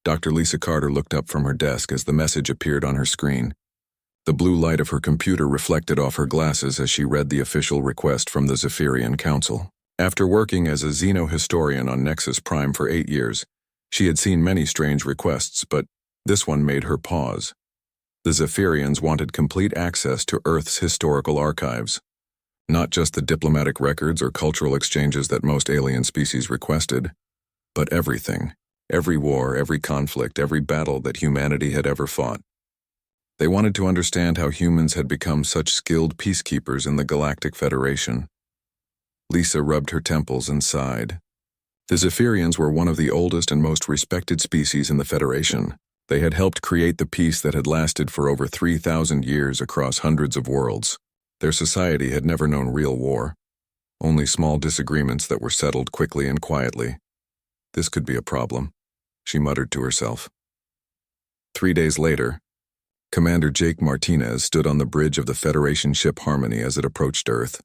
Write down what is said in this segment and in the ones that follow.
Dr. Lisa Carter looked up from her desk as the message appeared on her screen. The blue light of her computer reflected off her glasses as she read the official request from the Zephyrian Council. After working as a xenohistorian on Nexus Prime for 8 years, she had seen many strange requests, but this one made her pause. The Zephyrians wanted complete access to Earth's historical archives. Not just the diplomatic records or cultural exchanges that most alien species requested, but everything. Every war, every conflict, every battle that humanity had ever fought. They wanted to understand how humans had become such skilled peacekeepers in the Galactic Federation. Lisa rubbed her temples and sighed. The Zephyrians were one of the oldest and most respected species in the Federation. They had helped create the peace that had lasted for over 3,000 years across hundreds of worlds. Their society had never known real war, only small disagreements that were settled quickly and quietly. This could be a problem, she muttered to herself. 3 days later, Commander Jake Martinez stood on the bridge of the Federation ship Harmony as it approached Earth.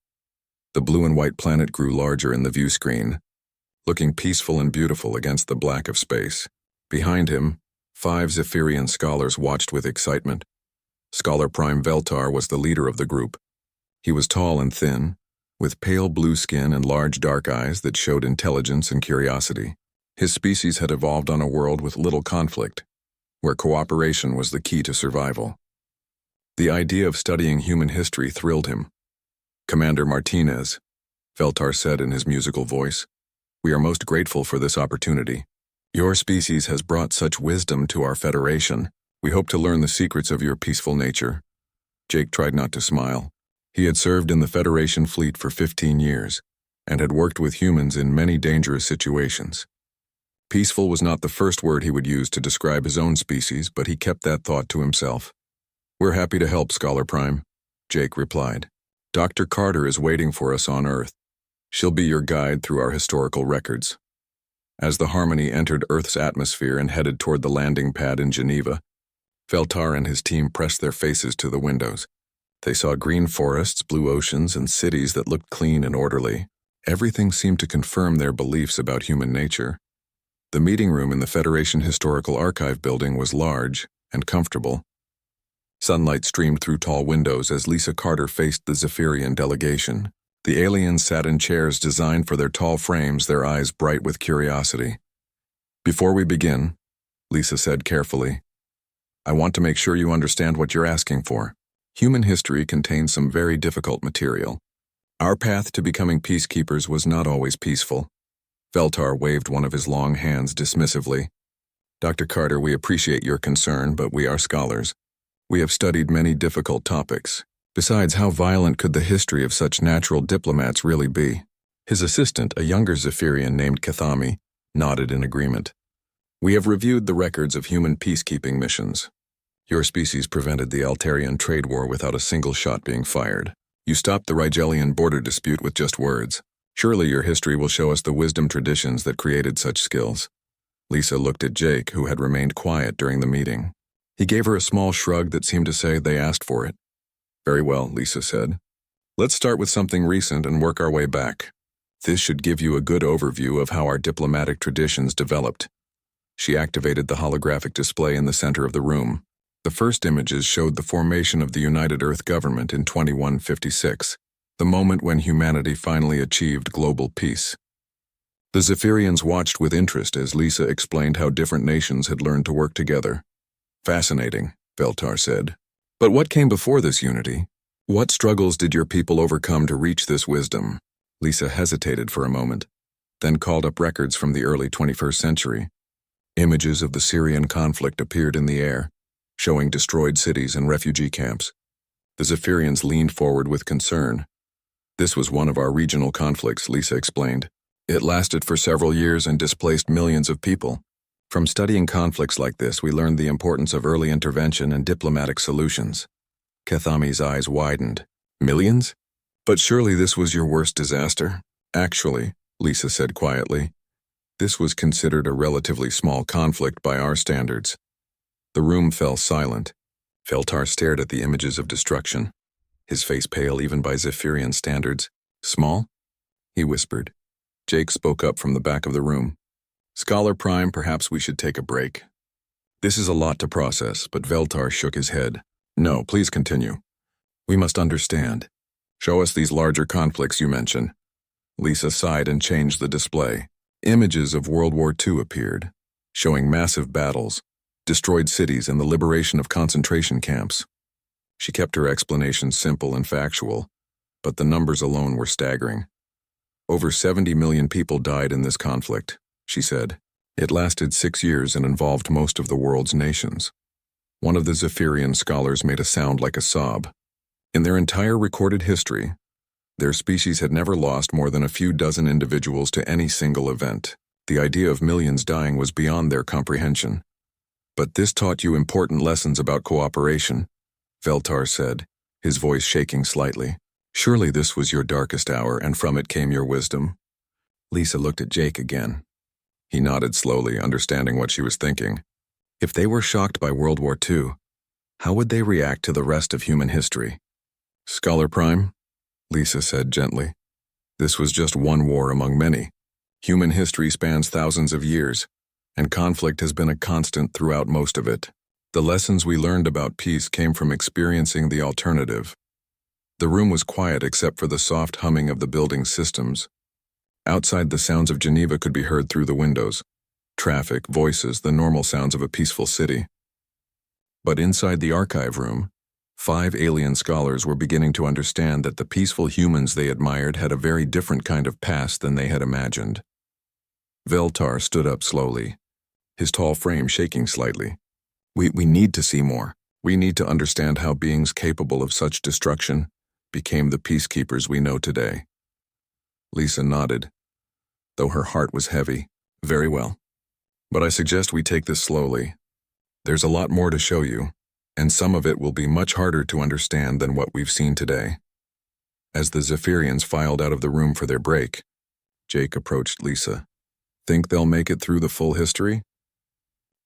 The blue and white planet grew larger in the view screen, looking peaceful and beautiful against the black of space. Behind him, 5 Zephyrian scholars watched with excitement. Scholar Prime Veltar was the leader of the group. He was tall and thin, with pale blue skin and large dark eyes that showed intelligence and curiosity. His species had evolved on a world with little conflict, where cooperation was the key to survival. The idea of studying human history thrilled him. "Commander Martinez," Veltar said in his musical voice, "we are most grateful for this opportunity. Your species has brought such wisdom to our Federation. We hope to learn the secrets of your peaceful nature." Jake tried not to smile. He had served in the Federation fleet for 15 years, and had worked with humans in many dangerous situations. Peaceful was not the first word he would use to describe his own species, but he kept that thought to himself. "We're happy to help, Scholar Prime," Jake replied. "Dr. Carter is waiting for us on Earth. She'll be your guide through our historical records." As the Harmony entered Earth's atmosphere and headed toward the landing pad in Geneva, Veltar and his team pressed their faces to the windows. They saw green forests, blue oceans, and cities that looked clean and orderly. Everything seemed to confirm their beliefs about human nature. The meeting room in the Federation Historical Archive building was large and comfortable. Sunlight streamed through tall windows as Lisa Carter faced the Zephyrian delegation. The aliens sat in chairs designed for their tall frames, their eyes bright with curiosity. "Before we begin," Lisa said carefully, "I want to make sure you understand what you're asking for. Human history contains some very difficult material. Our path to becoming peacekeepers was not always peaceful." Veltar waved one of his long hands dismissively. "Dr. Carter, we appreciate your concern, but we are scholars. We have studied many difficult topics. Besides, how violent could the history of such natural diplomats really be?" His assistant, a younger Zephyrian named Kathami, nodded in agreement. "We have reviewed the records of human peacekeeping missions. Your species prevented the Altarian trade war without a single shot being fired. You stopped the Rigelian border dispute with just words. Surely your history will show us the wisdom traditions that created such skills." Lisa looked at Jake, who had remained quiet during the meeting. He gave her a small shrug that seemed to say they asked for it. "Very well," Lisa said. "Let's start with something recent and work our way back. This should give you a good overview of how our diplomatic traditions developed." She activated the holographic display in the center of the room. The first images showed the formation of the United Earth Government in 2156, the moment when humanity finally achieved global peace. The Zephyrians watched with interest as Lisa explained how different nations had learned to work together. "Fascinating," Veltar said. "But what came before this unity? What struggles did your people overcome to reach this wisdom?" Lisa hesitated for a moment, then called up records from the early 21st century. Images of the Syrian conflict appeared in the air, showing destroyed cities and refugee camps. The Zephyrians leaned forward with concern. "This was one of our regional conflicts," Lisa explained. "It lasted for several years and displaced millions of people. From studying conflicts like this, we learned the importance of early intervention and diplomatic solutions." Kathami's eyes widened. "Millions? But surely this was your worst disaster?" "Actually," Lisa said quietly, "this was considered a relatively small conflict by our standards." The room fell silent. Veltar stared at the images of destruction, his face pale even by Zephyrian standards. "Small?" he whispered. Jake spoke up from the back of the room. "Scholar Prime, perhaps we should take a break. This is a lot to process, but Veltar shook his head. No, please continue. We must understand. Show us these larger conflicts you mention. Lisa sighed and changed the display. Images of World War II appeared, showing massive battles, destroyed cities, and the liberation of concentration camps. She kept her explanation simple and factual, but the numbers alone were staggering. Over 70 million people died in this conflict, she said. It lasted 6 years and involved most of the world's nations. One of the Zephyrian scholars made a sound like a sob. In their entire recorded history, their species had never lost more than a few dozen individuals to any single event. The idea of millions dying was beyond their comprehension. But this taught you important lessons about cooperation, Veltar said, his voice shaking slightly. Surely this was your darkest hour, and from it came your wisdom. Lisa looked at Jake again. He nodded slowly, understanding what she was thinking. If they were shocked by World War II, how would they react to the rest of human history? Scholar Prime, Lisa said gently. This was just one war among many. Human history spans thousands of years, and conflict has been a constant throughout most of it. The lessons we learned about peace came from experiencing the alternative. The room was quiet except for the soft humming of the building's systems. Outside, the sounds of Geneva could be heard through the windows. Traffic, voices, the normal sounds of a peaceful city. But inside the archive room, 5 alien scholars were beginning to understand that the peaceful humans they admired had a very different kind of past than they had imagined. Veltar stood up slowly, his tall frame shaking slightly. We need to see more. We need to understand how beings capable of such destruction became the peacekeepers we know today. Lisa nodded, though her heart was heavy. Very well. But I suggest we take this slowly. There's a lot more to show you, and some of it will be much harder to understand than what we've seen today. As the Zephyrians filed out of the room for their break, Jake approached Lisa. Think they'll make it through the full history?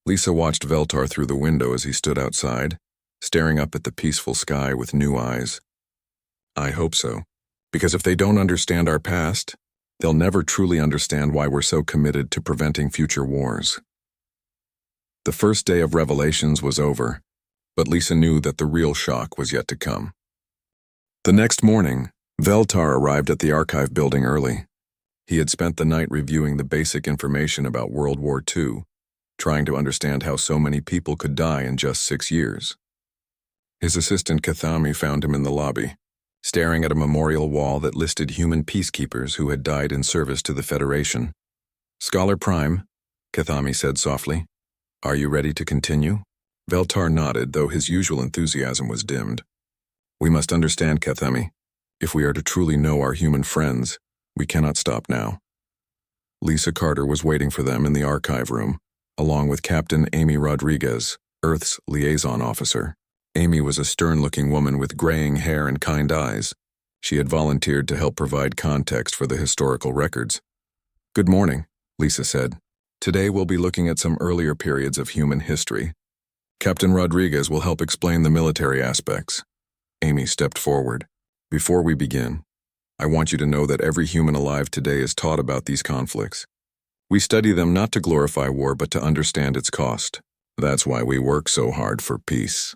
Lisa watched Veltar through the window as he stood outside, staring up at the peaceful sky with new eyes. I hope so, because if they don't understand our past, they'll never truly understand why we're so committed to preventing future wars. The first day of revelations was over, but Lisa knew that the real shock was yet to come. The next morning, Veltar arrived at the archive building early. He had spent the night reviewing the basic information about World War II, trying to understand how so many people could die in just 6 years. His assistant Kathami found him in the lobby, staring at a memorial wall that listed human peacekeepers who had died in service to the Federation. Scholar Prime, Kathami said softly. Are you ready to continue? Veltar nodded, though his usual enthusiasm was dimmed. We must understand, Kathami. If we are to truly know our human friends, we cannot stop now. Lisa Carter was waiting for them in the archive room, along with Captain Amy Rodriguez, Earth's liaison officer. Amy was a stern-looking woman with graying hair and kind eyes. She had volunteered to help provide context for the historical records. Good morning, Lisa said. Today we'll be looking at some earlier periods of human history. Captain Rodriguez will help explain the military aspects. Amy stepped forward. Before we begin, I want you to know that every human alive today is taught about these conflicts. We study them not to glorify war, but to understand its cost. That's why we work so hard for peace.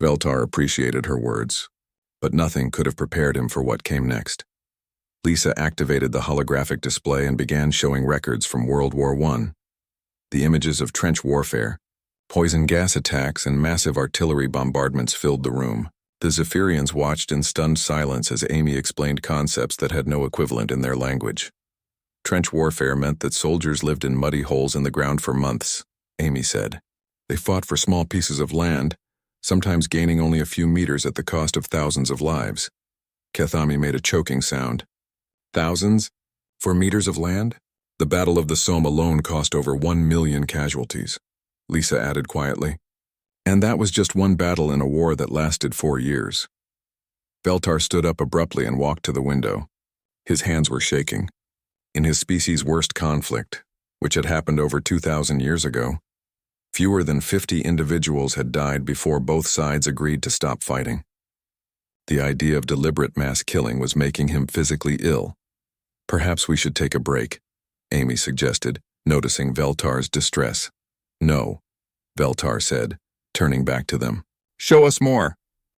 Veltar appreciated her words, but nothing could have prepared him for what came next. Lisa activated the holographic display and began showing records from World War I. The images of trench warfare, poison gas attacks, and massive artillery bombardments filled the room. The Zephyrians watched in stunned silence as Amy explained concepts that had no equivalent in their language. Trench warfare meant that soldiers lived in muddy holes in the ground for months, Amy said. They fought for small pieces of land, sometimes gaining only a few meters at the cost of thousands of lives. Kathami made a choking sound. Thousands? For meters of land? The Battle of the Somme alone cost over 1 million casualties, Lisa added quietly. And that was just one battle in a war that lasted 4 years. Veltar stood up abruptly and walked to the window. His hands were shaking. In his species' worst conflict, which had happened over 2,000 years ago, fewer than 50 individuals had died before both sides agreed to stop fighting. The idea of deliberate mass killing was making him physically ill. Perhaps we should take a break, Amy suggested, noticing Veltar's distress. No, Veltar said, turning back to them. Show us more.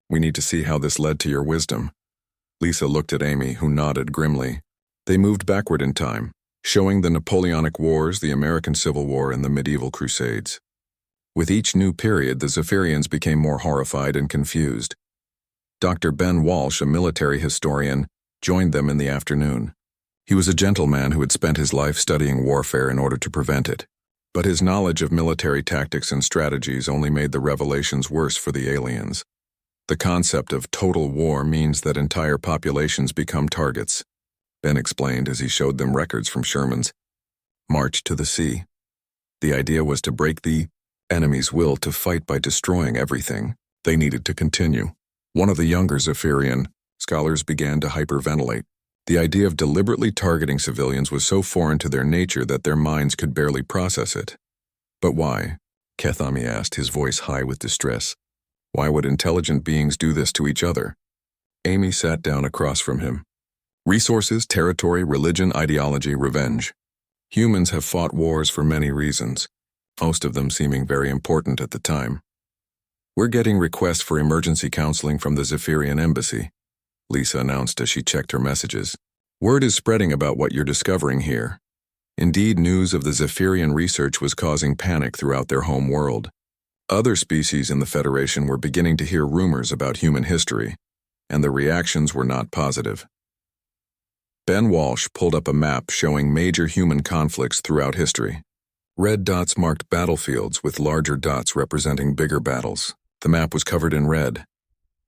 We need to see how this led to your wisdom. Lisa looked at Amy, who nodded grimly. They moved backward in time, showing the Napoleonic Wars, the American Civil War, and the medieval Crusades. With each new period, the Zephyrians became more horrified and confused. Dr. Ben Walsh, a military historian, joined them in the afternoon. He was a gentleman who had spent his life studying warfare in order to prevent it. But his knowledge of military tactics and strategies only made the revelations worse for the aliens. The concept of total war means that entire populations become targets, Ben explained as he showed them records from Sherman's March to the Sea. The idea was to break the enemy's will to fight by destroying everything. They needed to continue. One of the younger Zephyrian scholars began to hyperventilate. The idea of deliberately targeting civilians was so foreign to their nature that their minds could barely process it. But why? Kethami asked, his voice high with distress. Why would intelligent beings do this to each other? Amy sat down across from him. Resources, territory, religion, ideology, revenge. Humans have fought wars for many reasons, most of them seeming very important at the time. We're getting requests for emergency counseling from the Zephyrian embassy, Lisa announced as she checked her messages. Word is spreading about what you're discovering here. Indeed, news of the Zephyrian research was causing panic throughout their home world. Other species in the Federation were beginning to hear rumors about human history, and the reactions were not positive. Ben Walsh pulled up a map showing major human conflicts throughout history. Red dots marked battlefields with larger dots representing bigger battles. The map was covered in red.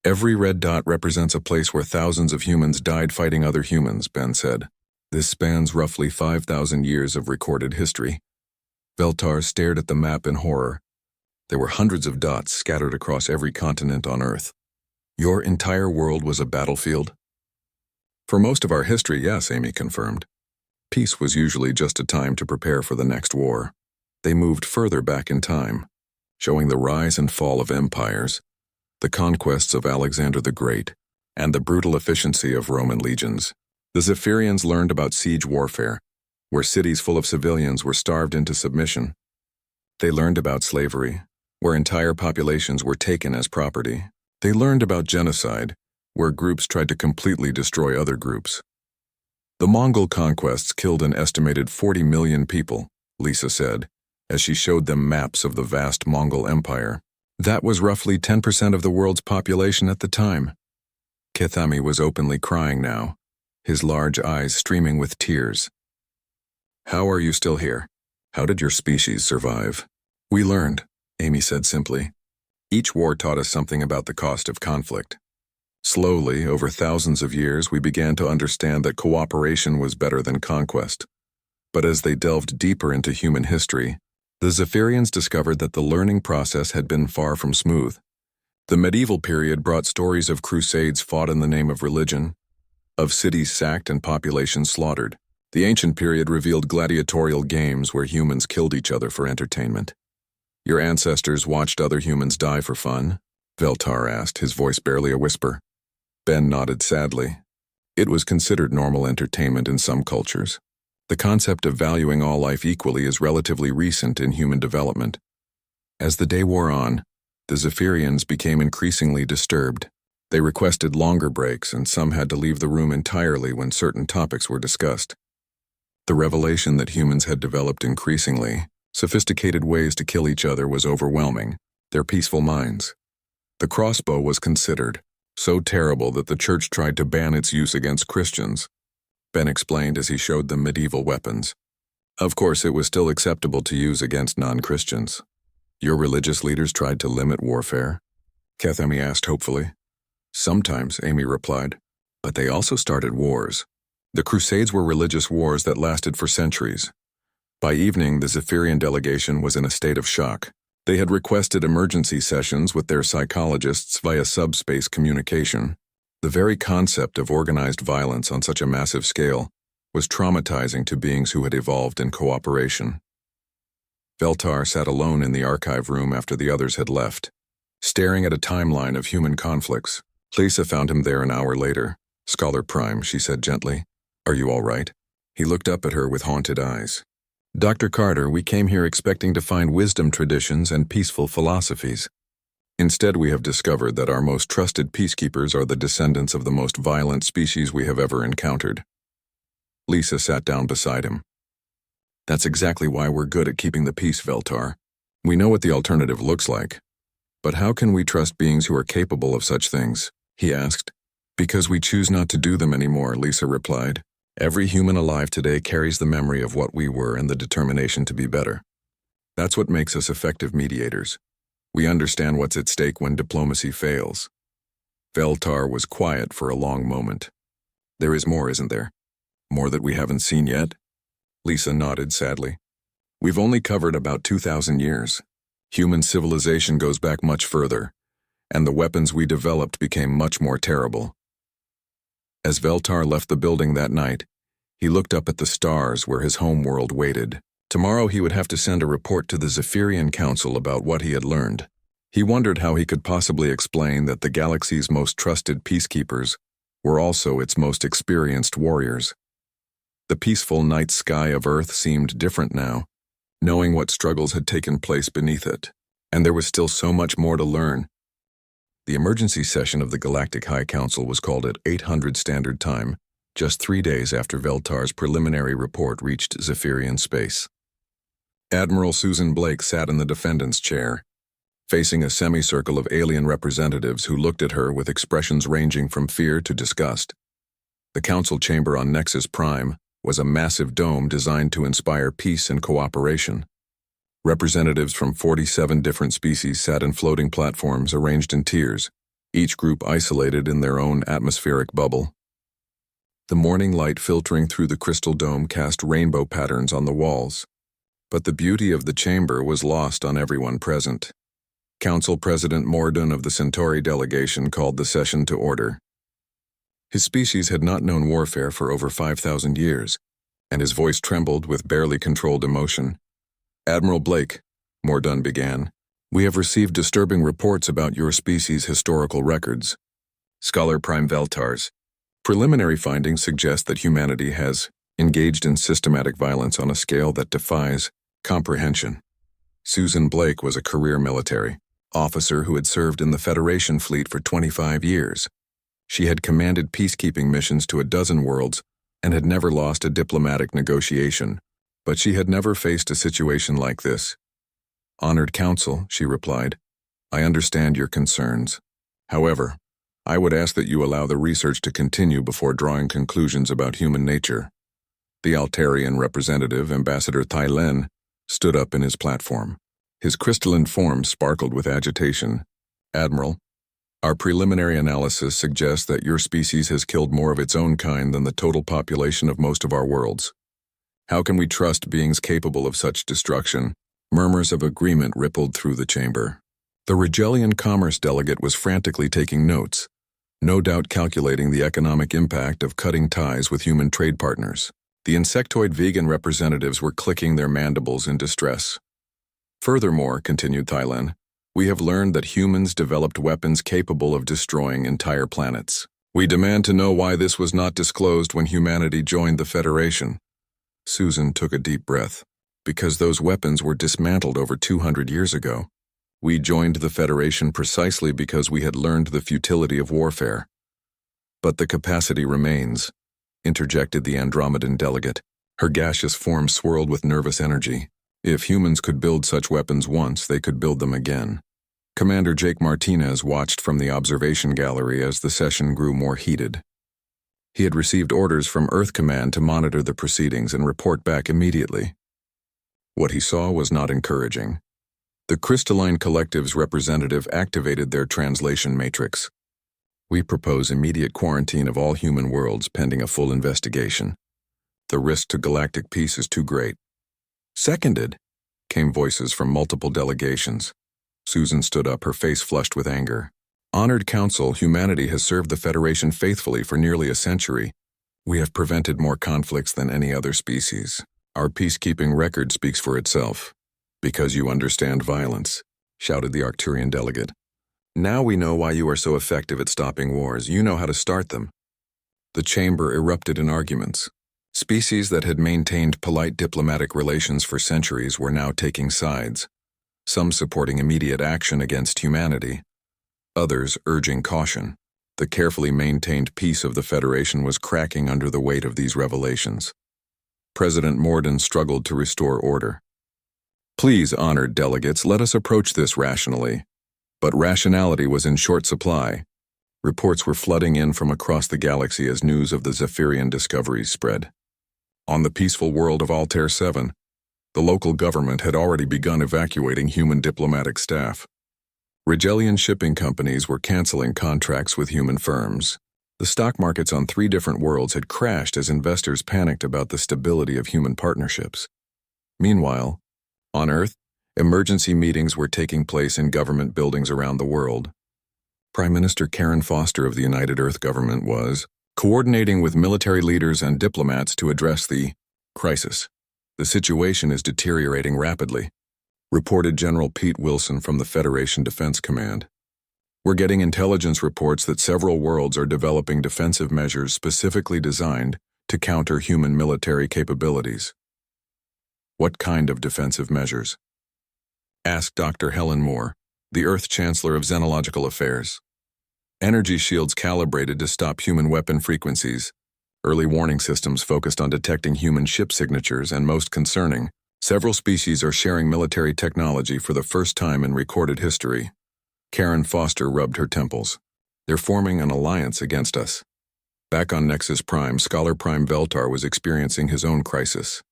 Every red dot represents a place where thousands of humans died fighting other humans, Ben said. This spans roughly 5,000 years of recorded history. Veltar stared at the map in horror. There were hundreds of dots scattered across every continent on Earth. Your entire world was a battlefield? For most of our history, yes, Amy confirmed. Peace was usually just a time to prepare for the next war. They moved further back in time, showing the rise and fall of empires, the conquests of Alexander the Great, and the brutal efficiency of Roman legions. The Zephyrians learned about siege warfare, where cities full of civilians were starved into submission. They learned about slavery, where entire populations were taken as property. They learned about genocide, where groups tried to completely destroy other groups. The Mongol conquests killed an estimated 40 million people, Lisa said, as she showed them maps of the vast Mongol Empire. That was roughly 10% of the world's population at the time. Kethami was openly crying now, his large eyes streaming with tears. How are you still here? How did your species survive? We learned, Amy said simply. Each war taught us something about the cost of conflict. Slowly, over thousands of years, we began to understand that cooperation was better than conquest. But as they delved deeper into human history, the Zephyrians discovered that the learning process had been far from smooth. The medieval period brought stories of crusades fought in the name of religion, of cities sacked and populations slaughtered. The ancient period revealed gladiatorial games where humans killed each other for entertainment. Your ancestors watched other humans die for fun? Veltar asked, his voice barely a whisper. Ben nodded sadly. It was considered normal entertainment in some cultures. The concept of valuing all life equally is relatively recent in human development. As the day wore on, the Zephyrians became increasingly disturbed. They requested longer breaks, and some had to leave the room entirely when certain topics were discussed. The revelation that humans had developed increasingly sophisticated ways to kill each other was overwhelming their peaceful minds. The crossbow was considered so terrible that the church tried to ban its use against Christians, Ben explained as he showed them medieval weapons. Of course, it was still acceptable to use against non-Christians. Your religious leaders tried to limit warfare? Kethami asked hopefully. Sometimes, Amy replied, but they also started wars. The Crusades were religious wars that lasted for centuries. By evening, the Zephyrian delegation was in a state of shock. They had requested emergency sessions with their psychologists via subspace communication. The very concept of organized violence on such a massive scale was traumatizing to beings who had evolved in cooperation. Veltar sat alone in the archive room after the others had left, staring at a timeline of human conflicts. Lisa found him there an hour later. Scholar Prime, she said gently. Are you all right? He looked up at her with haunted eyes. Dr. Carter, we came here expecting to find wisdom traditions and peaceful philosophies. Instead, we have discovered that our most trusted peacekeepers are the descendants of the most violent species we have ever encountered. Lisa sat down beside him. That's exactly why we're good at keeping the peace, Veltar. We know what the alternative looks like. But how can we trust beings who are capable of such things? He asked. Because we choose not to do them anymore, Lisa replied. Every human alive today carries the memory of what we were and the determination to be better. That's what makes us effective mediators. We understand what's at stake when diplomacy fails. Veltar was quiet for a long moment. There is more, isn't there? More that we haven't seen yet? Lisa nodded sadly. We've only covered about 2,000 years. Human civilization goes back much further, and the weapons we developed became much more terrible. As Veltar left the building that night, he looked up at the stars where his home world waited. Tomorrow he would have to send a report to the Zephyrian Council about what he had learned. He wondered how he could possibly explain that the galaxy's most trusted peacekeepers were also its most experienced warriors. The peaceful night sky of Earth seemed different now, knowing what struggles had taken place beneath it, and there was still so much more to learn. The emergency session of the Galactic High Council was called at 800 Standard Time, just 3 days after Veltar's preliminary report reached Zephyrian space. Admiral Susan Blake sat in the defendant's chair, facing a semicircle of alien representatives who looked at her with expressions ranging from fear to disgust. The council chamber on Nexus Prime was a massive dome designed to inspire peace and cooperation. Representatives from 47 different species sat in floating platforms arranged in tiers, each group isolated in their own atmospheric bubble. The morning light filtering through the crystal dome cast rainbow patterns on the walls, but the beauty of the chamber was lost on everyone present. Council President Mordun of the Centauri delegation called the session to order. His species had not known warfare for over 5,000 years, and his voice trembled with barely controlled emotion. Admiral Blake, Mordun began, we have received disturbing reports about your species' historical records. Scholar Prime Veltar's preliminary findings suggest that humanity has engaged in systematic violence on a scale that defies comprehension. Susan Blake was a career military officer who had served in the Federation fleet for 25 years. She had commanded peacekeeping missions to a dozen worlds and had never lost a diplomatic negotiation, but she had never faced a situation like this. Honored Council, she replied, I understand your concerns. However, I would ask that you allow the research to continue before drawing conclusions about human nature. The Altarian representative, Ambassador Thailen, stood up in his platform. His crystalline form sparkled with agitation. Admiral, our preliminary analysis suggests that your species has killed more of its own kind than the total population of most of our worlds. How can we trust beings capable of such destruction? Murmurs of agreement rippled through the chamber. The Rigelian commerce delegate was frantically taking notes, no doubt calculating the economic impact of cutting ties with human trade partners. The insectoid vegan representatives were clicking their mandibles in distress. Furthermore, continued Thailand, we have learned that humans developed weapons capable of destroying entire planets. We demand to know why this was not disclosed when humanity joined the Federation. Susan took a deep breath. Because those weapons were dismantled over 200 years ago. We joined the Federation precisely because we had learned the futility of warfare. But the capacity remains, interjected the Andromedan delegate. Her gaseous form swirled with nervous energy. If humans could build such weapons once, they could build them again. Commander Jake Martinez watched from the observation gallery as the session grew more heated. He had received orders from Earth Command to monitor the proceedings and report back immediately. What he saw was not encouraging. The Crystalline Collective's representative activated their translation matrix. We propose immediate quarantine of all human worlds pending a full investigation. The risk to galactic peace is too great. Seconded, came voices from multiple delegations. Susan stood up, her face flushed with anger. Honored Council, humanity has served the Federation faithfully for nearly a century. We have prevented more conflicts than any other species. Our peacekeeping record speaks for itself. Because you understand violence, shouted the Arcturian delegate. Now we know why you are so effective at stopping wars. You know how to start them. The chamber erupted in arguments. Species that had maintained polite diplomatic relations for centuries were now taking sides, some supporting immediate action against humanity, others urging caution. The carefully maintained peace of the Federation was cracking under the weight of these revelations. President Morden struggled to restore order. "Please, honored delegates, let us approach this rationally." But rationality was in short supply. Reports were flooding in from across the galaxy as news of the Zephyrian discoveries spread. On the peaceful world of Altair 7, the local government had already begun evacuating human diplomatic staff. Rigelian shipping companies were canceling contracts with human firms. The stock markets on 3 different worlds had crashed as investors panicked about the stability of human partnerships. Meanwhile, on Earth, emergency meetings were taking place in government buildings around the world. Prime Minister Karen Foster of the United Earth government was coordinating with military leaders and diplomats to address the crisis. "The situation is deteriorating rapidly," reported General Pete Wilson from the Federation Defense Command. "We're getting intelligence reports that several worlds are developing defensive measures specifically designed to counter human military capabilities." "What kind of defensive measures?" asked Dr. Helen Moore, the Earth Chancellor of Xenological Affairs. "Energy shields calibrated to stop human weapon frequencies, early warning systems focused on detecting human ship signatures, and most concerning, several species are sharing military technology for the first time in recorded history." Karen Foster rubbed her temples. "They're forming an alliance against us." Back on Nexus Prime, Scholar Prime Veltar was experiencing his own crisis.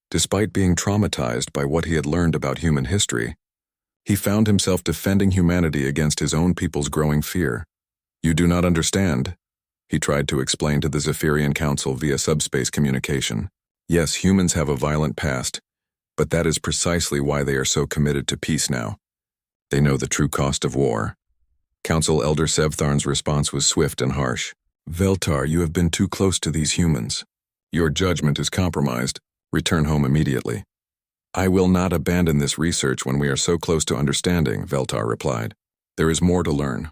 Despite being traumatized by what he had learned about human history, he found himself defending humanity against his own people's growing fear. "You do not understand," he tried to explain to the Zephyrian Council via subspace communication. "Yes, humans have a violent past, but that is precisely why they are so committed to peace now. They know the true cost of war." Council Elder Sevtharn's response was swift and harsh. "Veltar, you have been too close to these humans. Your judgment is compromised. Return home immediately." "I will not abandon this research when we are so close to understanding," Veltar replied. "There is more to learn."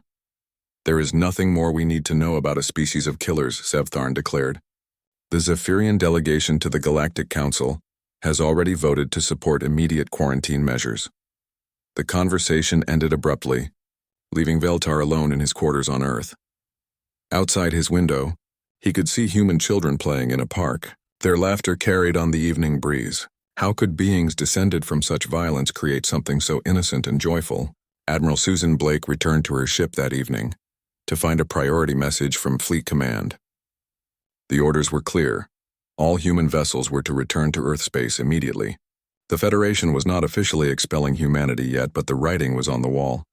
"There is nothing more we need to know about a species of killers," Sevtharn declared. "The Zephyrian delegation to the Galactic Council has already voted to support immediate quarantine measures." The conversation ended abruptly, leaving Veltar alone in his quarters on Earth. Outside his window, he could see human children playing in a park. Their laughter carried on the evening breeze. How could beings descended from such violence create something so innocent and joyful? Admiral Susan Blake returned to her ship that evening to find a priority message from Fleet Command. The orders were clear. All human vessels were to return to Earth space immediately. The Federation was not officially expelling humanity yet, but the writing was on the wall.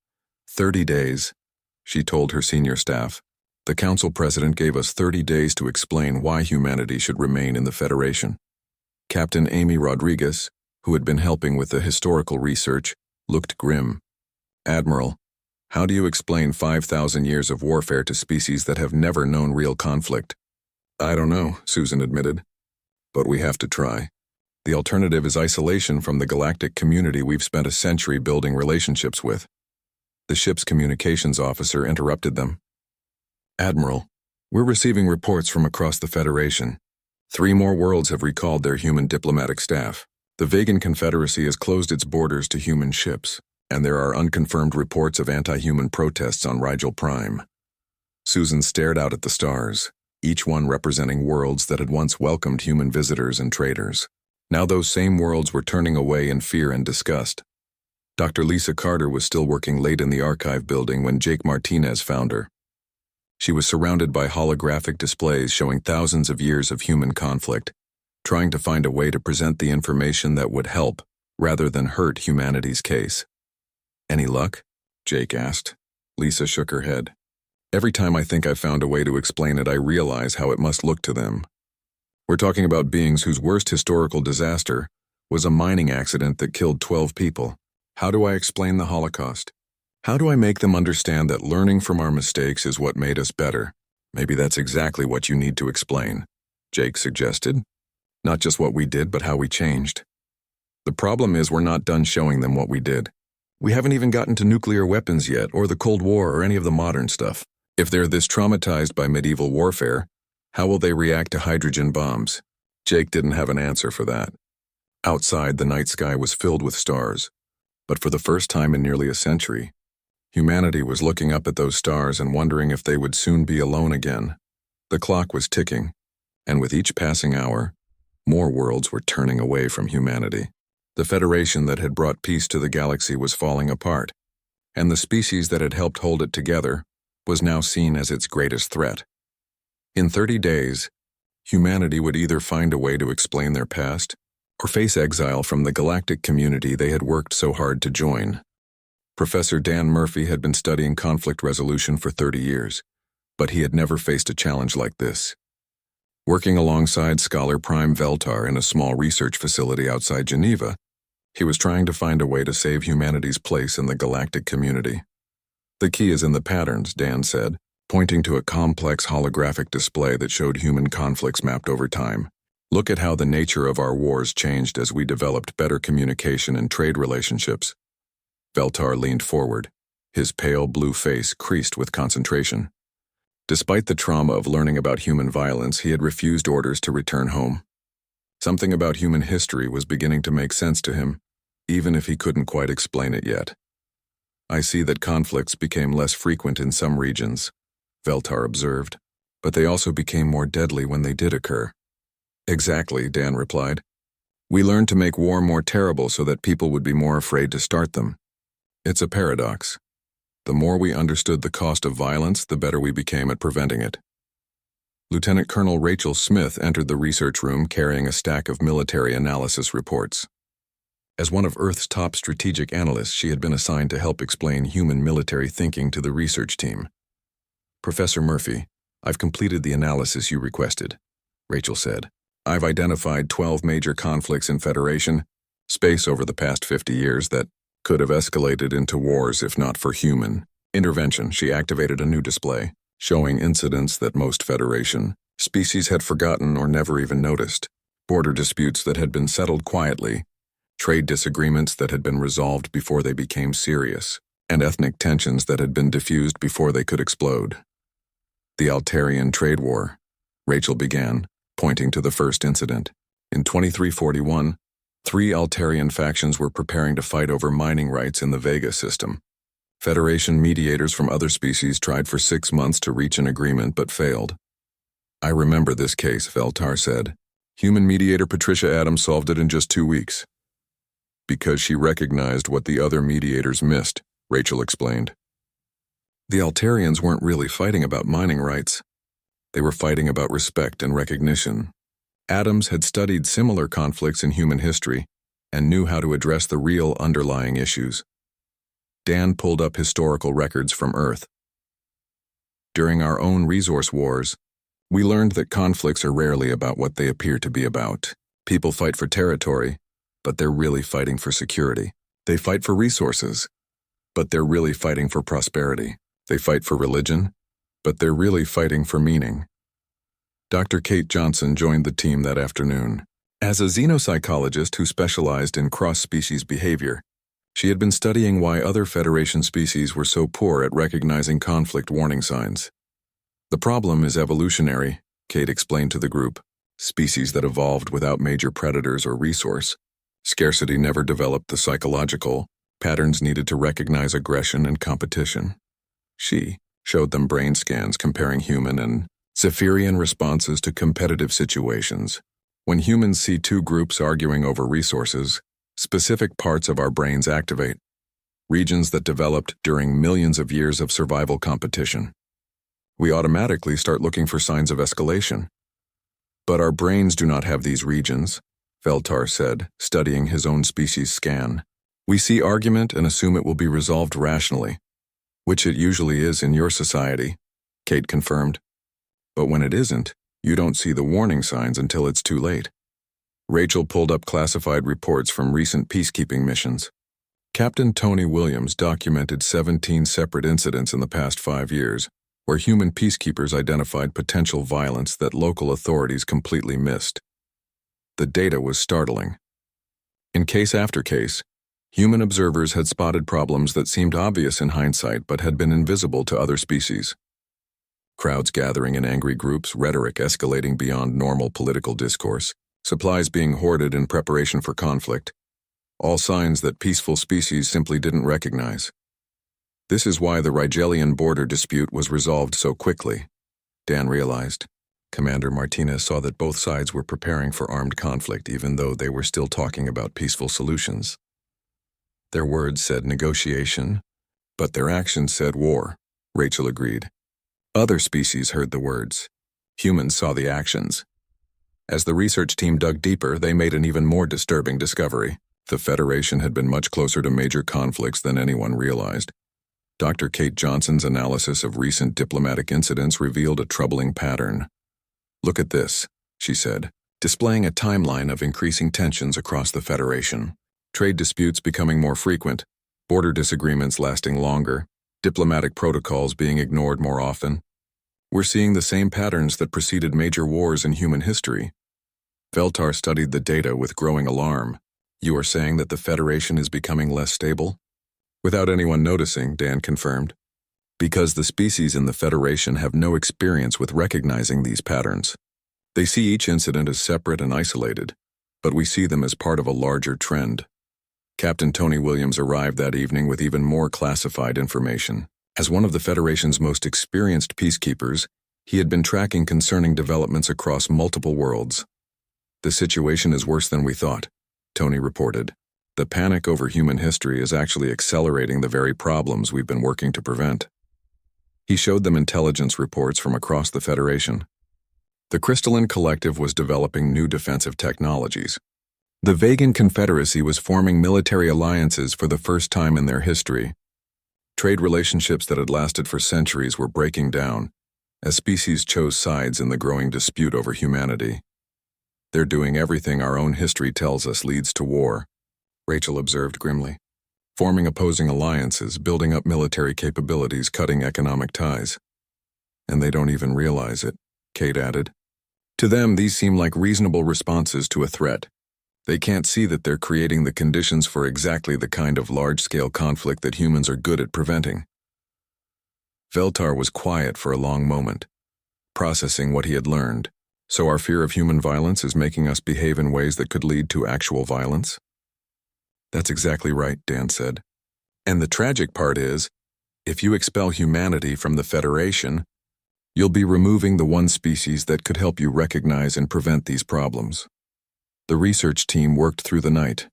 30 days, she told her senior staff. "The Council President gave us 30 days to explain why humanity should remain in the Federation." Captain Amy Rodriguez, who had been helping with the historical research, looked grim. "Admiral, how do you explain 5,000 years of warfare to species that have never known real conflict?" "I don't know," Susan admitted. "But we have to try. The alternative is isolation from the galactic community we've spent a century building relationships with." The ship's communications officer interrupted them. "Admiral, we're receiving reports from across the Federation. 3 more worlds have recalled their human diplomatic staff. The Vegan Confederacy has closed its borders to human ships, and there are unconfirmed reports of anti-human protests on Rigel Prime." Susan stared out at the stars, each one representing worlds that had once welcomed human visitors and traders. Now those same worlds were turning away in fear and disgust. Dr. Lisa Carter was still working late in the archive building when Jake Martinez found her. She was surrounded by holographic displays showing thousands of years of human conflict, trying to find a way to present the information that would help, rather than hurt humanity's case. "Any luck?" Jake asked. Lisa shook her head. "Every time I think I've found a way to explain it, I realize how it must look to them. We're talking about beings whose worst historical disaster was a mining accident that killed 12 people. How do I explain the Holocaust? How do I make them understand that learning from our mistakes is what made us better?" "Maybe that's exactly what you need to explain," Jake suggested. "Not just what we did, but how we changed. The problem is we're not done showing them what we did. We haven't even gotten to nuclear weapons yet, or the Cold War, or any of the modern stuff. If they're this traumatized by medieval warfare, how will they react to hydrogen bombs? Jake didn't have an answer for that. Outside, the night sky was filled with stars, but for the first time in nearly a century, humanity was looking up at those stars and wondering if they would soon be alone again. The clock was ticking, and with each passing hour, more worlds were turning away from humanity. The Federation that had brought peace to the galaxy was falling apart, and the species that had helped hold it together was now seen as its greatest threat. In 30 days, humanity would either find a way to explain their past or face exile from the galactic community they had worked so hard to join. Professor Dan Murphy had been studying conflict resolution for 30 years, but he had never faced a challenge like this. Working alongside scholar Prime Veltar in a small research facility outside Geneva, he was trying to find a way to save humanity's place in the galactic community. The key is in the patterns, Dan said, pointing to a complex holographic display that showed human conflicts mapped over time. Look at how the nature of our wars changed as we developed better communication and trade relationships. Veltar leaned forward, his pale blue face creased with concentration. Despite the trauma of learning about human violence, he had refused orders to return home. Something about human history was beginning to make sense to him, even if he couldn't quite explain it yet. I see that conflicts became less frequent in some regions, Veltar observed, but they also became more deadly when they did occur. Exactly, Dan replied. We learned to make war more terrible so that people would be more afraid to start them. It's a paradox. The more we understood the cost of violence, the better we became at preventing it. Lieutenant Colonel Rachel Smith entered the research room carrying a stack of military analysis reports. As one of Earth's top strategic analysts, she had been assigned to help explain human military thinking to the research team. Professor Murphy, I've completed the analysis you requested, Rachel said. I've identified 12 major conflicts in Federation, space over the past 50 years that could have escalated into wars if not for human intervention. She activated a new display, showing incidents that most Federation species had forgotten or never even noticed, border disputes that had been settled quietly, trade disagreements that had been resolved before they became serious, and ethnic tensions that had been diffused before they could explode. The Altarian Trade War, Rachel began, pointing to the first incident. In 2341, 3 Altarian factions were preparing to fight over mining rights in the Vega system. Federation mediators from other species tried for 6 months to reach an agreement but failed. I remember this case, Veltar said. Human mediator Patricia Adams solved it in just 2 weeks. Because she recognized what the other mediators missed, Rachel explained. The Altarians weren't really fighting about mining rights. They were fighting about respect and recognition. Adams had studied similar conflicts in human history and knew how to address the real underlying issues. Dan pulled up historical records from Earth. During our own resource wars, we learned that conflicts are rarely about what they appear to be about. People fight for territory, but they're really fighting for security. They fight for resources, but they're really fighting for prosperity. They fight for religion, but they're really fighting for meaning. Dr. Kate Johnson joined the team that afternoon. As a xenopsychologist who specialized in cross-species behavior, she had been studying why other Federation species were so poor at recognizing conflict warning signs. The problem is evolutionary, Kate explained to the group. Species that evolved without major predators or resource scarcity never developed the psychological patterns needed to recognize aggression and competition. She showed them brain scans comparing human and Zephyrian responses to competitive situations. When humans see 2 groups arguing over resources, specific parts of our brains activate, regions that developed during millions of years of survival competition. We automatically start looking for signs of escalation. But our brains do not have these regions, Veltar said, studying his own species scan. We see argument and assume it will be resolved rationally, which it usually is in your society, Kate confirmed. But when it isn't, you don't see the warning signs until it's too late. Rachel pulled up classified reports from recent peacekeeping missions. Captain Tony Williams documented 17 separate incidents in the past 5 years, where human peacekeepers identified potential violence that local authorities completely missed. The data was startling. In case after case, human observers had spotted problems that seemed obvious in hindsight but had been invisible to other species. Crowds gathering in angry groups, rhetoric escalating beyond normal political discourse, supplies being hoarded in preparation for conflict, all signs that peaceful species simply didn't recognize. This is why the Rigelian border dispute was resolved so quickly, Dan realized. Commander Martinez saw that both sides were preparing for armed conflict even though they were still talking about peaceful solutions. Their words said negotiation, but their actions said war, Rachel agreed. Other species heard the words. Humans saw the actions. As the research team dug deeper, they made an even more disturbing discovery. The Federation had been much closer to major conflicts than anyone realized. Dr. Kate Johnson's analysis of recent diplomatic incidents revealed a troubling pattern. "Look at this," she said, displaying a timeline of increasing tensions across the Federation. Trade disputes becoming more frequent, border disagreements lasting longer, diplomatic protocols being ignored more often. We're seeing the same patterns that preceded major wars in human history. Veltar studied the data with growing alarm. "You are saying that the Federation is becoming less stable?" Without anyone noticing, Dan confirmed. "Because the species in the Federation have no experience with recognizing these patterns. They see each incident as separate and isolated, but we see them as part of a larger trend." Captain Tony Williams arrived that evening with even more classified information. As one of the Federation's most experienced peacekeepers, he had been tracking concerning developments across multiple worlds. "The situation is worse than we thought," Tony reported. "The panic over human history is actually accelerating the very problems we've been working to prevent." He showed them intelligence reports from across the Federation. The Crystalline Collective was developing new defensive technologies. The Vegan Confederacy was forming military alliances for the first time in their history. Trade relationships that had lasted for centuries were breaking down, as species chose sides in the growing dispute over humanity. "They're doing everything our own history tells us leads to war," Rachel observed grimly. "Forming opposing alliances, building up military capabilities, cutting economic ties. And they don't even realize it," Kate added. "To them, these seem like reasonable responses to a threat. They can't see that they're creating the conditions for exactly the kind of large-scale conflict that humans are good at preventing." Veltar was quiet for a long moment, processing what he had learned. "So our fear of human violence is making us behave in ways that could lead to actual violence?" "That's exactly right," Dan said. "And the tragic part is, if you expel humanity from the Federation, you'll be removing the one species that could help you recognize and prevent these problems." The research team worked through the night,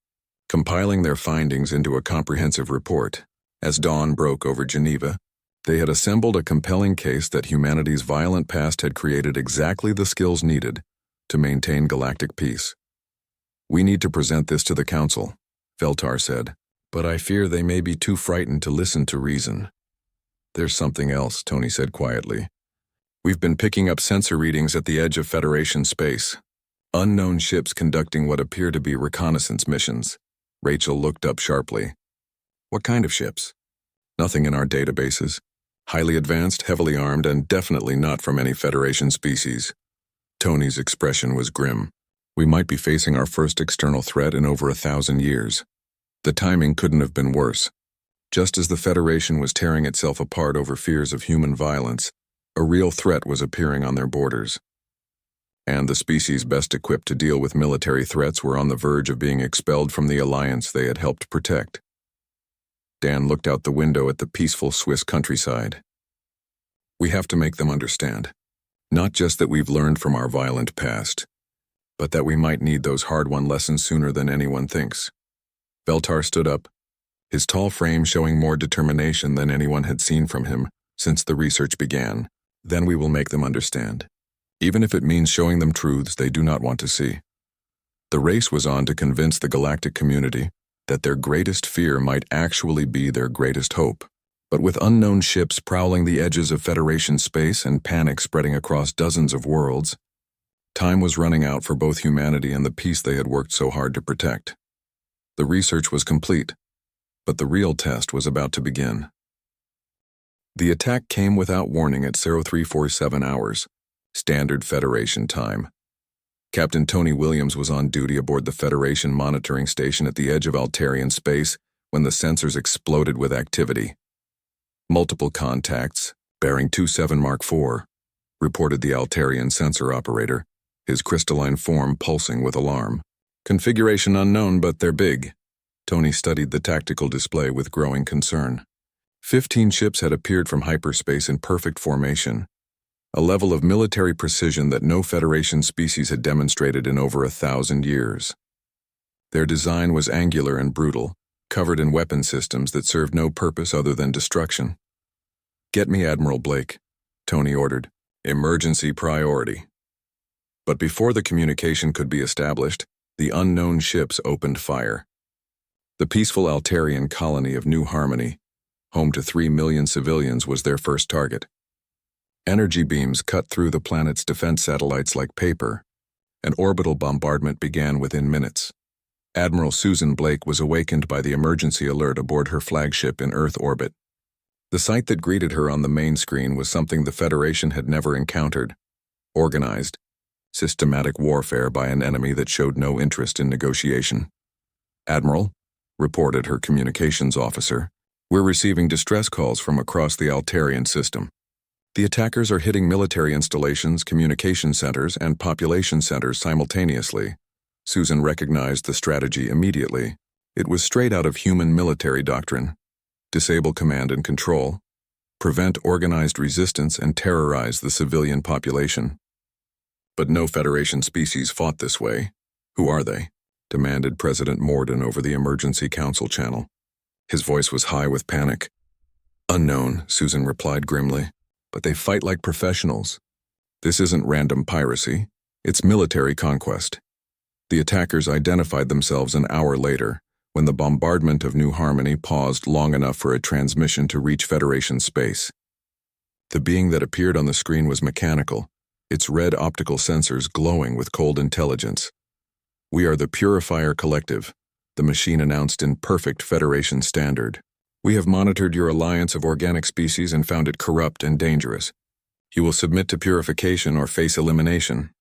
compiling their findings into a comprehensive report. As dawn broke over Geneva, they had assembled a compelling case that humanity's violent past had created exactly the skills needed to maintain galactic peace. "We need to present this to the Council," Veltar said, "but I fear they may be too frightened to listen to reason." "There's something else," Tony said quietly. "We've been picking up sensor readings at the edge of Federation space. Unknown ships conducting what appear to be reconnaissance missions." Rachel looked up sharply. "What kind of ships?" "Nothing in our databases. Highly advanced, heavily armed, and definitely not from any Federation species." Tony's expression was grim. "We might be facing our first external threat in over 1,000 years. The timing couldn't have been worse. Just as the Federation was tearing itself apart over fears of human violence, a real threat was appearing on their borders. And the species best equipped to deal with military threats were on the verge of being expelled from the alliance they had helped protect." Dan looked out the window at the peaceful Swiss countryside. "We have to make them understand. Not just that we've learned from our violent past, but that we might need those hard-won lessons sooner than anyone thinks." Veltar stood up, his tall frame showing more determination than anyone had seen from him since the research began. "Then we will make them understand, even if it means showing them truths they do not want to see." The race was on to convince the galactic community that their greatest fear might actually be their greatest hope. But with unknown ships prowling the edges of Federation space and panic spreading across dozens of worlds, time was running out for both humanity and the peace they had worked so hard to protect. The research was complete, but the real test was about to begin. The attack came without warning at 0347 hours, standard Federation time. Captain Tony Williams was on duty aboard the Federation monitoring station at the edge of Altarian space when the sensors exploded with activity. "Multiple contacts, bearing 27 Mark IV, reported the Altarian sensor operator. his crystalline form pulsing with alarm. Configuration unknown, but they're big. Tony studied the tactical display with growing concern. 15 ships had appeared from hyperspace in perfect formation, a level of military precision that no Federation species had demonstrated in over 1,000 years. Their design was angular and brutal, covered in weapon systems that served no purpose other than destruction. "Get me Admiral Blake," Tony ordered. "Emergency priority." But before the communication could be established, the unknown ships opened fire. The peaceful Altarian colony of New Harmony, home to 3 million civilians, was their first target. Energy beams cut through the planet's defense satellites like paper, and orbital bombardment began within minutes. Admiral Susan Blake was awakened by the emergency alert aboard her flagship in Earth orbit. The sight that greeted her on the main screen was something the Federation had never encountered: organized, systematic warfare by an enemy that showed no interest in negotiation. "Admiral," reported her communications officer, "we're receiving distress calls from across the Altarian system. The attackers are hitting military installations, communication centers, and population centers simultaneously." Susan recognized the strategy immediately. It was straight out of human military doctrine: disable command and control, prevent organized resistance, and terrorize the civilian population. But no Federation species fought this way. "Who are they?" demanded President Morden over the Emergency Council channel. His voice was high with panic. "Unknown," Susan replied grimly, "but they fight like professionals. This isn't random piracy, it's military conquest." The attackers identified themselves an hour later, when the bombardment of New Harmony paused long enough for a transmission to reach Federation space. The being that appeared on the screen was mechanical, its red optical sensors glowing with cold intelligence. "We are the Purifier Collective," the machine announced in perfect Federation standard. "We have monitored your alliance of organic species and found it corrupt and dangerous. You will submit to purification or face elimination."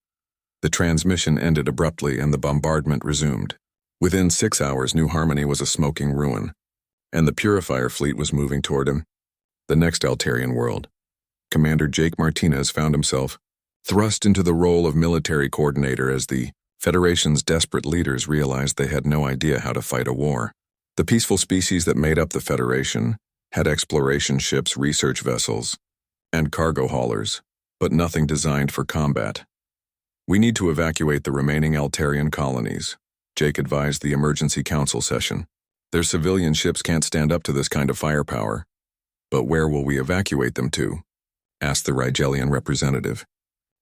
The transmission ended abruptly and the bombardment resumed. Within 6 hours, New Harmony was a smoking ruin, and the Purifier fleet was moving toward him. The next Altarian world. Commander Jake Martinez found himself thrust into the role of military coordinator as the Federation's desperate leaders realized they had no idea how to fight a war. The peaceful species that made up the Federation had exploration ships, research vessels, and cargo haulers, but nothing designed for combat. "We need to evacuate the remaining Altarian colonies," Jake advised the emergency council session. "Their civilian ships can't stand up to this kind of firepower." "But where will we evacuate them to?" asked the Rigelian representative.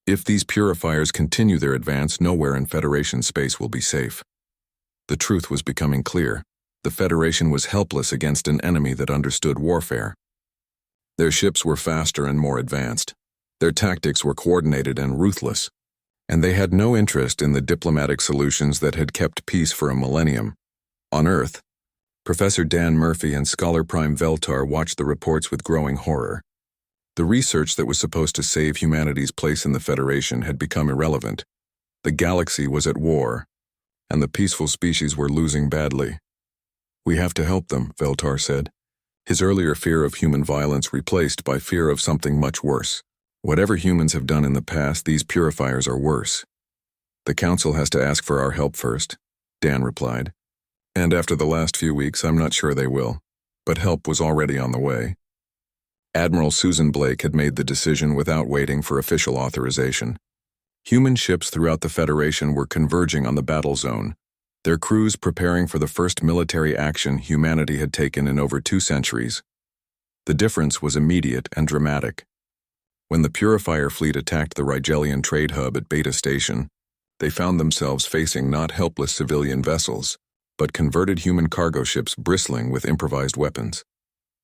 "If these purifiers continue their advance, nowhere in Federation space will be safe." The truth was becoming clear. The Federation was helpless against an enemy that understood warfare. Their ships were faster and more advanced. Their tactics were coordinated and ruthless. And they had no interest in the diplomatic solutions that had kept peace for a millennium. On Earth, Professor Dan Murphy and Scholar Prime Veltar watched the reports with growing horror. The research that was supposed to save humanity's place in the Federation had become irrelevant. The galaxy was at war, and the peaceful species were losing badly. "We have to help them," Veltar said, his earlier fear of human violence replaced by fear of something much worse. "Whatever humans have done in the past, these purifiers are worse." "The Council has to ask for our help first," Dan replied. "And after the last few weeks, I'm not sure they will. But help was already on the way." Admiral Susan Blake had made the decision without waiting for official authorization. Human ships throughout the Federation were converging on the battle zone, their crews preparing for the first military action humanity had taken in over 2 centuries. The difference was immediate and dramatic. When the Purifier fleet attacked the Rigelian trade hub at Beta Station, they found themselves facing not helpless civilian vessels, but converted human cargo ships bristling with improvised weapons.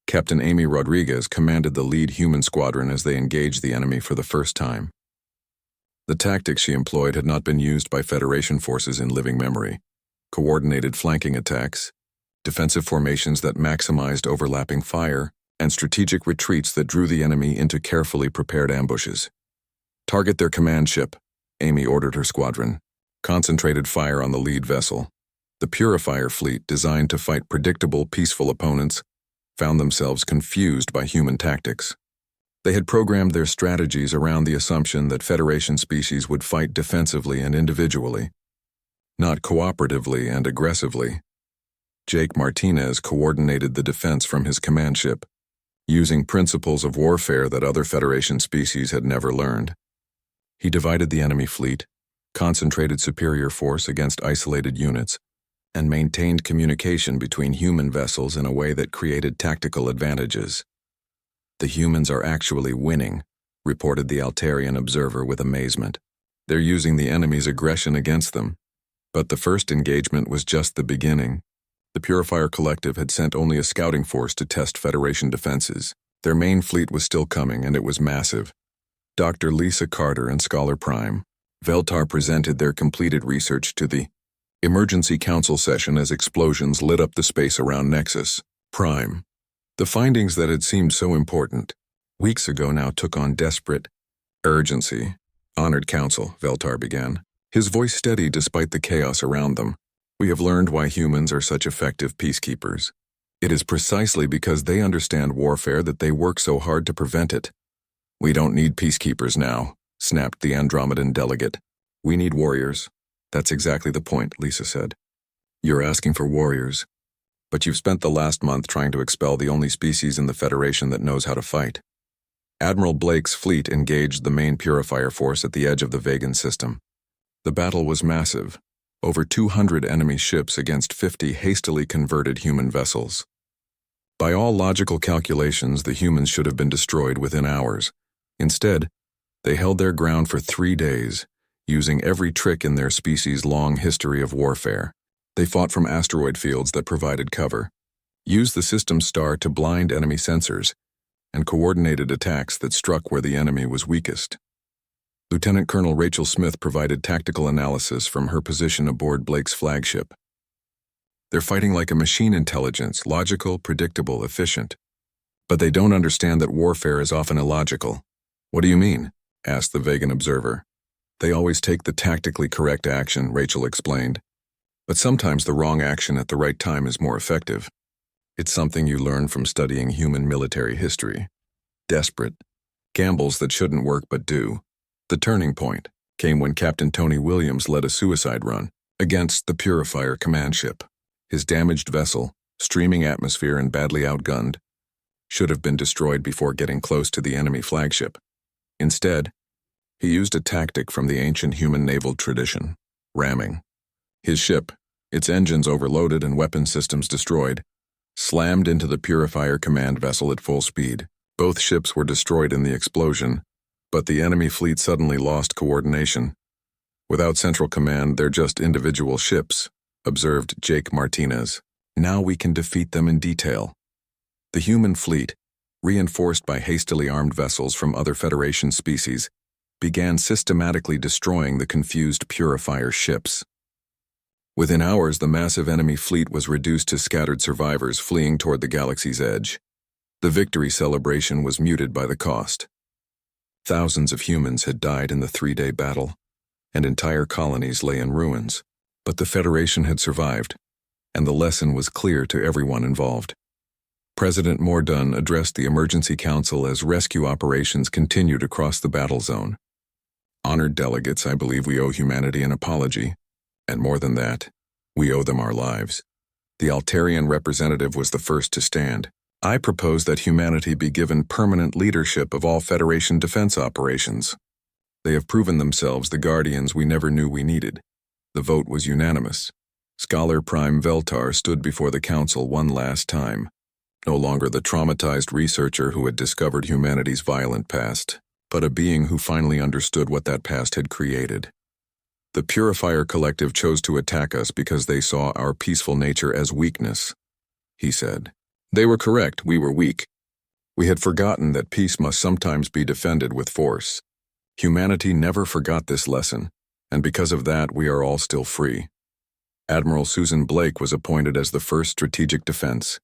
Captain Amy Rodriguez commanded the lead human squadron as they engaged the enemy for the first time. The tactics she employed had not been used by Federation forces in living memory: coordinated flanking attacks, defensive formations that maximized overlapping fire, and strategic retreats that drew the enemy into carefully prepared ambushes. "Target their command ship," Amy ordered her squadron. Concentrated fire on the lead vessel. The Purifier fleet, designed to fight predictable, peaceful opponents, found themselves confused by human tactics. They had programmed their strategies around the assumption that Federation species would fight defensively and individually, not cooperatively and aggressively. Jake Martinez coordinated the defense from his command ship, using principles of warfare that other Federation species had never learned. He divided the enemy fleet, concentrated superior force against isolated units, and maintained communication between human vessels in a way that created tactical advantages. "The humans are actually winning," reported the Altarian observer with amazement. "They're using the enemy's aggression against them." But the first engagement was just the beginning. The Purifier Collective had sent only a scouting force to test Federation defenses. Their main fleet was still coming, and it was massive. Dr. Lisa Carter and Scholar Prime Veltar presented their completed research to the Emergency Council session as explosions lit up the space around Nexus Prime. The findings that had seemed so important weeks ago now took on desperate urgency. "Honored Council," Veltar began, his voice steady despite the chaos around them. "We have learned why humans are such effective peacekeepers. It is precisely because they understand warfare that they work so hard to prevent it." "We don't need peacekeepers now," snapped the Andromedan delegate. "We need warriors." "That's exactly the point," Lisa said. "You're asking for warriors, but you've spent the last month trying to expel the only species in the Federation that knows how to fight." Admiral Blake's fleet engaged the main Purifier force at the edge of the Vegan system. The battle was massive, over 200 enemy ships against 50 hastily converted human vessels. By all logical calculations, the humans should have been destroyed within hours. Instead, they held their ground for 3 days, using every trick in their species' long history of warfare. They fought from asteroid fields that provided cover, used the system's star to blind enemy sensors, and coordinated attacks that struck where the enemy was weakest. Lieutenant Colonel Rachel Smith provided tactical analysis from her position aboard Blake's flagship. "They're fighting like a machine intelligence, logical, predictable, efficient. But they don't understand that warfare is often illogical." "What do you mean?" asked the Vegan observer. "They always take the tactically correct action," Rachel explained. "But sometimes the wrong action at the right time is more effective. It's something you learn from studying human military history. Desperate gambles that shouldn't work but do." The turning point came when Captain Tony Williams led a suicide run against the Purifier command ship. His damaged vessel, streaming atmosphere and badly outgunned, should have been destroyed before getting close to the enemy flagship. Instead, he used a tactic from the ancient human naval tradition: ramming. His ship, its engines overloaded and weapon systems destroyed, slammed into the Purifier command vessel at full speed. Both ships were destroyed in the explosion, but the enemy fleet suddenly lost coordination. "Without central command, they're just individual ships," observed Jake Martinez. "Now we can defeat them in detail." The human fleet, reinforced by hastily armed vessels from other Federation species, began systematically destroying the confused Purifier ships. Within hours, the massive enemy fleet was reduced to scattered survivors fleeing toward the galaxy's edge. The victory celebration was muted by the cost. Thousands of humans had died in the 3-day battle, and entire colonies lay in ruins. But the Federation had survived, and the lesson was clear to everyone involved. President Mordun addressed the Emergency Council as rescue operations continued across the battle zone. "Honored delegates, I believe we owe humanity an apology. And more than that, we owe them our lives." The Altarian representative was the first to stand. "I propose that humanity be given permanent leadership of all Federation defense operations. They have proven themselves the guardians we never knew we needed." The vote was unanimous. Scholar Prime Veltar stood before the council one last time, no longer the traumatized researcher who had discovered humanity's violent past, but a being who finally understood what that past had created. "The Purifier Collective chose to attack us because they saw our peaceful nature as weakness," he said. "They were correct, we were weak. We had forgotten that peace must sometimes be defended with force. Humanity never forgot this lesson, and because of that we are all still free." Admiral Susan Blake was appointed as the first strategic defense,